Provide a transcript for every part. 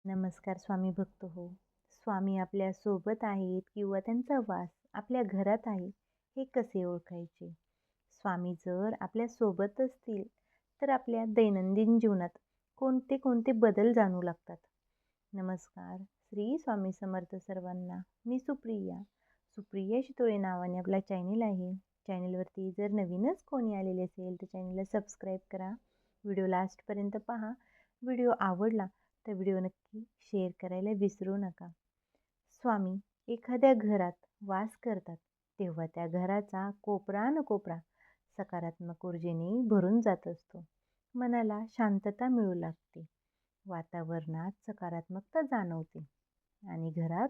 नमस्कार स्वामी भक्त हो. स्वामी आपल्या सोबत आहेत किंवा त्यांचा वास आपल्या घरात आहे हे कसे ओळखायचे? स्वामी जर आपल्या सोबत असतील तर आपल्या दैनंदिन जीवनात कोणते कोणते बदल जाणवू लागतात? नमस्कार. श्री स्वामी समर्थ सर्वांना. मी सुप्रिया शितोळे नावाने आपला चॅनल आहे. चॅनलवरती जर नवीनच कोणी आलेले असेल तर चॅनलला सबस्क्राईब करा. व्हिडिओ लास्टपर्यंत पहा. व्हिडिओ आवडला तर व्हिडिओ नक्की शेअर करायला विसरू नका. स्वामी एखाद्या घरात वास करतात तेव्हा त्या घराचा कोपरा न कोपरा सकारात्मक ऊर्जेने भरून जात असतो. मनाला शांतता मिळू लागते. वातावरणात सकारात्मकता जाणवते आणि घरात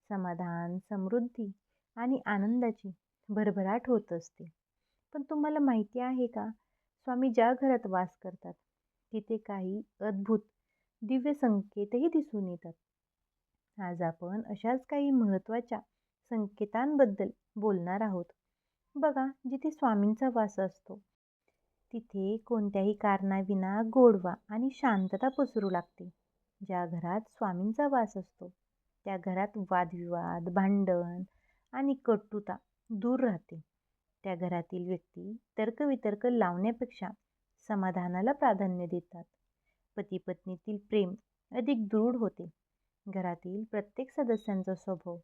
समाधान, समृद्धी आणि आनंदाची भरभराट होत असते. पण तुम्हाला माहिती आहे का? स्वामी ज्या घरात वास करतात तिथे काही अद्भुत दिव्य संकेतही दिसून येतात. आज आपण अशाच काही महत्त्वाच्या संकेतांबद्दल बोलणार आहोत. बघा, जिथे स्वामींचा वास असतो तिथे कोणत्याही कारणाविना गोडवा आणि शांतता पसरू लागते. ज्या घरात स्वामींचा वास असतो त्या घरात वादविवाद, भांडण आणि कटुता दूर राहते. त्या घरातील व्यक्ती तर्कवितर्क लावण्यापेक्षा समाधानाला प्राधान्य देतात. पती-पत्नीतील प्रेम अधिक दृढ होते. घरातील प्रत्येक सदस्यांचा स्वभाव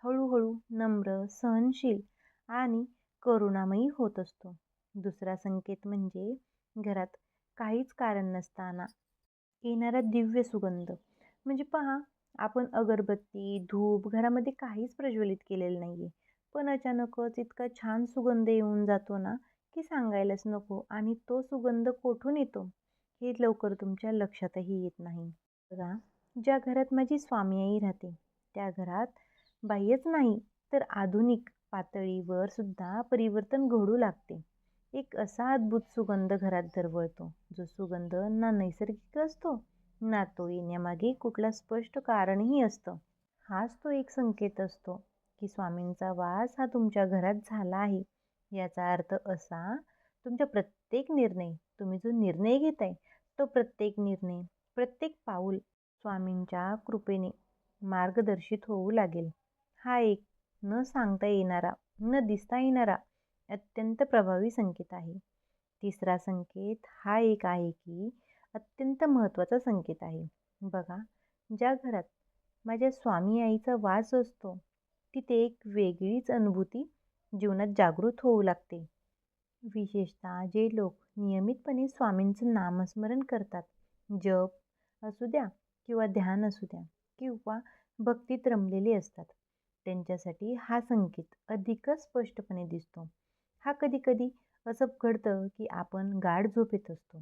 हळूहळू नम्र, सहनशील आणि करुणामयी होत असतो. दुसरा संकेत म्हणजे घरात काहीच कारण नसताना येणारा दिव्य सुगंध. म्हणजे पहा, आपण अगरबत्ती, धूप घरामध्ये काहीच प्रज्वलित केलेलं नाहीये. पण अचानकच इतका छान सुगंध येऊन जातो ना, की सांगायलाच नको. आणि तो सुगंध कुठून येतो हे लवकर तुमच्या लक्षातही येत नाही. बघा, ज्या घरात माझी स्वामी आई राहते त्या घरात बाह्यच नाही तर आधुनिक पातळीवर सुद्धा परिवर्तन घडू लागते. एक असा अद्भुत सुगंध घरात दरवळतो, जो सुगंध ना नैसर्गिक असतो ना तो येण्यामागे कुठला स्पष्ट कारणही असतं. हाच तो एक संकेत असतो की स्वामींचा वास हा तुमच्या घरात झाला आहे. याचा अर्थ असा, तुमचा प्रत्येक निर्णय, तुम्ही जो निर्णय घेताय तो प्रत्येक निर्णय, प्रत्येक पाऊल स्वामींच्या कृपेने मार्गदर्शित होऊ लागेल. हा एक न सांगता येणारा, न दिसता येणारा अत्यंत प्रभावी संकेत आहे. तिसरा संकेत हा एक आहे की अत्यंत महत्त्वाचा संकेत आहे. बघा, ज्या घरात माझ्या स्वामी आईचा वास असतो तिथे एक वेगळीच अनुभूती जीवनात जागृत होऊ लागते. विशेषतः जे लोक नियमितपणे स्वामींचं नामस्मरण करतात, जप असू द्या किंवा ध्यान असू द्या किंवा भक्तीत रमलेले असतात, त्यांच्यासाठी हा संकेत अधिकच स्पष्टपणे दिसतो. हा कधी-कधी असं घडतं की आपण गाढ झोपेत असतो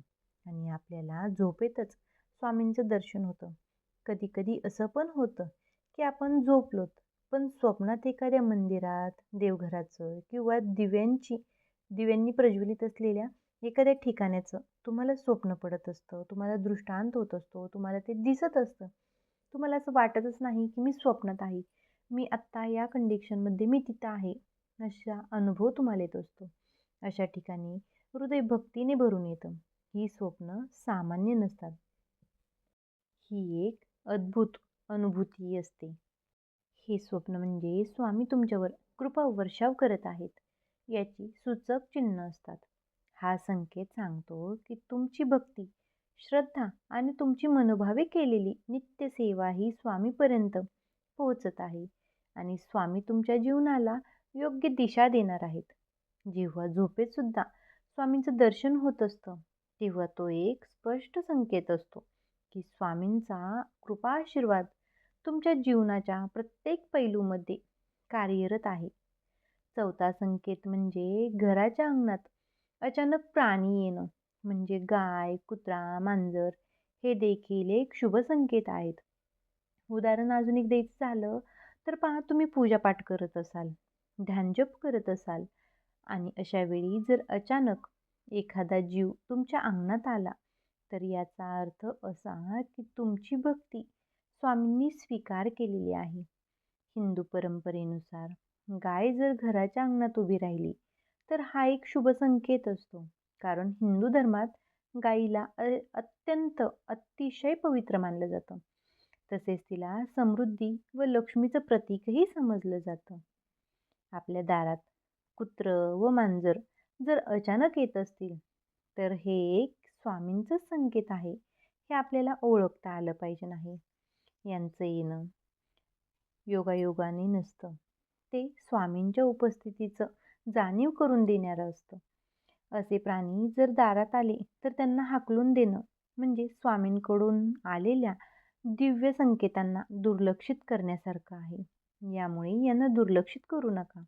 आणि आपल्याला झोपेतच स्वामींचं दर्शन होतं. कधी-कधी असं पण होतं की आपण झोपलोत, पण स्वप्नात एखाद्या मंदिरात, देवघराचं किंवा दिव्यांनी प्रज्वलित असलेल्या एखाद्या ठिकाणाचं तुम्हाला स्वप्न पडत असतं, तुम्हाला दृष्टांत होत असतो, तुम्हाला ते दिसत असतं. तुम्हाला असं वाटतच नाही की मी स्वप्नात आहे. मी आत्ता या कंडिशनमध्ये मी तिथं आहे. असा अनुभव तुम्हाला येत असतो. अशा ठिकाणी हृदय भक्तीने भरून येतं. ही स्वप्न सामान्य नसतात. ही एक अद्भुत अनुभूती असते. हे स्वप्न म्हणजे स्वामी तुमच्यावर कृपा वर्षाव करत आहेत याची सूचक चिन्ह असतात. हा संकेत सांगतो की तुमची भक्ती, श्रद्धा आणि तुमची मनोभावे केलेली नित्यसेवा ही स्वामीपर्यंत पोहोचत आहे आणि स्वामी तुमच्या जीवनाला योग्य दिशा देणार आहेत. जेव्हा झोपेत सुद्धा स्वामींचं दर्शन होत असतं तेव्हा तो एक स्पष्ट संकेत असतो की स्वामींचा कृपा आशीर्वाद तुमच्या जीवनाच्या प्रत्येक पैलूमध्ये कार्यरत आहे. चौथा संकेत म्हणजे घराच्या अंगणात अचानक प्राणी येणं, म्हणजे गाय, कुत्रा, मांजर हे देखील एक शुभ संकेत आहेत. उदाहरण अजून एक द्यायचं झालं तर पहा, तुम्ही पूजापाठ करत असाल, ध्यानजप करत असाल आणि अशा वेळी जर अचानक एखादा जीव तुमच्या अंगणात आला तर याचा अर्थ असा की तुमची भक्ती स्वामींनी स्वीकार केलेली आहे. हिंदू परंपरेनुसार गाय जर घराच्या अंगणात उभी राहिली तर हा एक शुभ संकेत असतो. कारण हिंदू धर्मात गायीला अत्यंत अतिशय पवित्र मानलं जातं. तसेच तिला समृद्धी व लक्ष्मीचं प्रतीकही समजलं जातं. आपल्या दारात कुत्रं व मांजर जर अचानक येत असतील, तर हे एक स्वामींचं संकेत आहे. हे आपल्याला ओळखता आलं पाहिजे नाही. यांचं येणं योगायोगाने नसतं. ते स्वामींच्या उपस्थितीचं जाणीव करून देणारं असतं. असे प्राणी जर दारात आले तर त्यांना हाकलून देणं म्हणजे स्वामींकडून आलेल्या दिव्य संकेतांना दुर्लक्षित करण्यासारखं आहे. यामुळे यांना दुर्लक्षित करू नका.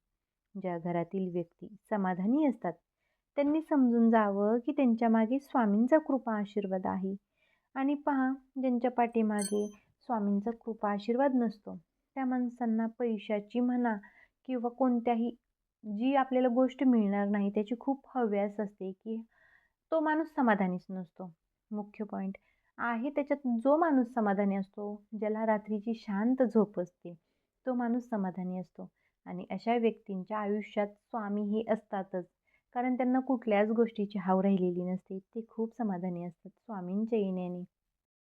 ज्या घरातील व्यक्ती समाधानी असतात त्यांनी समजून जावं की त्यांच्या मागे स्वामींचा कृपा आशीर्वाद आहे. आणि पहा, ज्यांच्या पाठीमागे स्वामींचा कृपा आशीर्वाद नसतो त्या माणसांना पैशाची म्हणा किंवा कोणत्याही जी आपल्याला गोष्ट मिळणार नाही त्याची खूप हव्यास असते, की तो माणूस समाधानीच नसतो. मुख्य पॉइंट आहे त्याच्यात जो माणूस समाधानी असतो, ज्याला रात्रीची शांत झोप असते, तो माणूस समाधानी असतो. आणि अशा व्यक्तींच्या आयुष्यात स्वामी हे असतातच. कारण त्यांना कुठल्याच गोष्टीची हाव राहिलेली नसते. ते खूप समाधानी असतात स्वामींच्या येण्याने.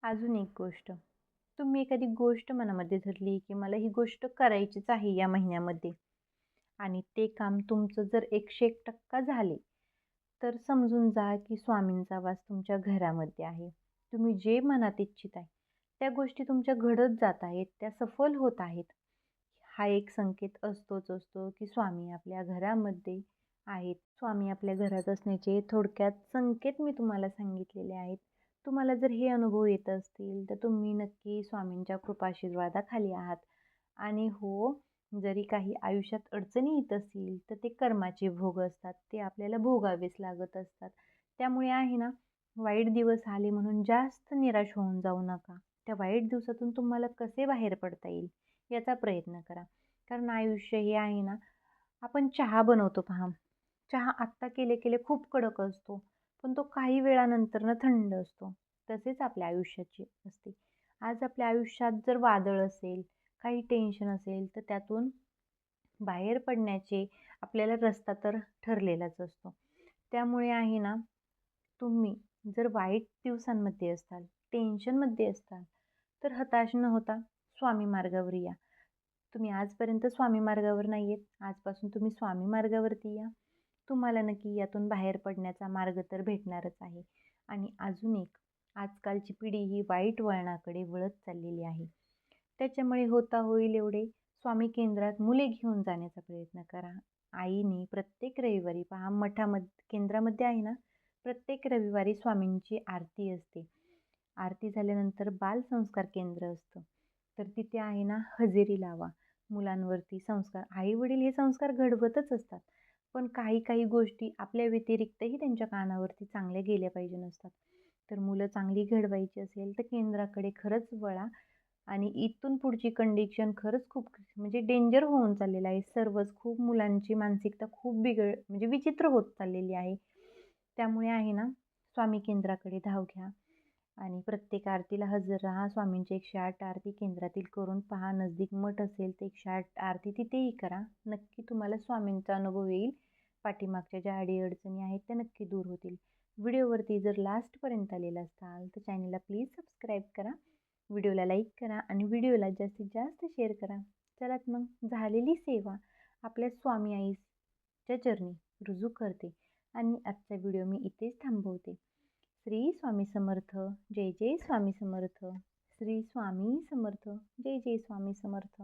अजून एक गोष्ट, तुम्ही एखादी गोष्ट मनामध्ये धरली, की मला ही गोष्ट करायचीच आहे या महिन्यामध्ये आणि ते काम तुमचं जर 101% झाले, तर समजून जा की स्वामींचा वास तुमच्या घरामध्ये आहे. तुम्ही जे मनात इच्छित आहे, त्या गोष्टी तुमच्या घडत जात आहेत, त्या सफल होत आहेत. हा एक संकेत असतोच असतो, की स्वामी आपल्या घरामध्ये आहेत. स्वामी आपल्या घरात असण्याचे थोडक्यात संकेत मी तुम्हाला सांगितलेले आहेत. तुम्हाला जर हे अनुभव येत असतील, तर तुम्ही नक्की स्वामींच्या कृपाआशीर्वादाखाली आहात. आणि हो, जरी काही आयुष्यात अडचणी येत असतील, तर ते कर्माचे भोग असतात. ते आपल्याला भोगावेच लागत असतात. त्यामुळे आहे ना, वाईट दिवस आले म्हणून जास्त निराश होऊन जाऊ नका. त्या वाईट दिवसातून तुम्हाला कसे बाहेर पडता येईल, याचा प्रयत्न करा. कारण आयुष्य हे आहे ना, आपण चहा बनवतो पहा. चहा आत्ता केले खूप कडक असतो, पण तो काही वेळानंतर थंड असतो. तसेच आपल्या आयुष्याची असते. आज आपल्या आयुष्यात जर वादळ असेल, काही टेन्शन असेल, तर त्यातून बाहेर पडण्याचे आपल्याला रस्ता तर ठरलेलाच असतो. त्यामुळे आहे ना, तुम्ही जर वाईट दिवसांमध्ये असाल, टेन्शनमध्ये असाल, तर हताश न होता स्वामी मार्गावर या. तुम्ही आजपर्यंत स्वामी मार्गावर नाही आहेत, आजपासून तुम्ही स्वामी मार्गावरती या. तुम्हाला नक्की यातून बाहेर पडण्याचा मार्ग तर भेटणारच आहे. आणि अजून एक, आजकालची पिढी ही वाईट वळणाकडे वळत चाललेली आहे. त्याच्यामुळे होता होईल एवढे स्वामी केंद्रात मुले घेऊन जाण्याचा प्रयत्न करा. आईने प्रत्येक रविवारी पहा, मठामध्ये केंद्रामध्ये आहे ना, प्रत्येक रविवारी स्वामींची आरती असते. आरती झाल्यानंतर बालसंस्कार केंद्र असतं. तर तिथे आहे ना, हजेरी लावा. मुलांवरती संस्कार, आई-वडील हे संस्कार घडवतच असतात. पण काही काही गोष्टी आपल्या व्यतिरिक्तही त्यांच्या कानावरती चांगल्या गेल्या पाहिजे नसतात. तर मुलं चांगली घडवायची असेल तर केंद्राकडे खरंच वळा. आणि इथून पुढची कंडिशन खरंच खूप म्हणजे डेंजर होऊन चाललेलं आहे. सर्वच खूप मुलांची मानसिकता खूप म्हणजे विचित्र होत चाललेली आहे. त्यामुळे आहे ना, स्वामी केंद्राकडे धाव घ्या आणि प्रत्येक आरतीला हजर राहा. स्वामींची 108 आरती केंद्रातील करून पहा. नजदीक मठ असेल तर 108 आरती तिथेही करा. नक्की तुम्हाला स्वामींचा अनुभव येईल. पाठीमागच्या ज्या अडीअडचणी आहेत त्या नक्की दूर होतील. व्हिडिओवरती जर लास्टपर्यंत आलेला असाल तर चॅनलला प्लीज सबस्क्राईब करा. व्हिडिओला लाईक करा आणि व्हिडिओला जास्तीत जास्त शेअर करा. चला मग, झालेली सेवा आपल्या स्वामी आईच्या चरणी रुजू करते आणि आजचा व्हिडिओ मी इथेच थांबवते. श्री स्वामी समर्थ. जय जय स्वामी समर्थ. श्री स्वामी समर्थ. जय जय स्वामी समर्थ.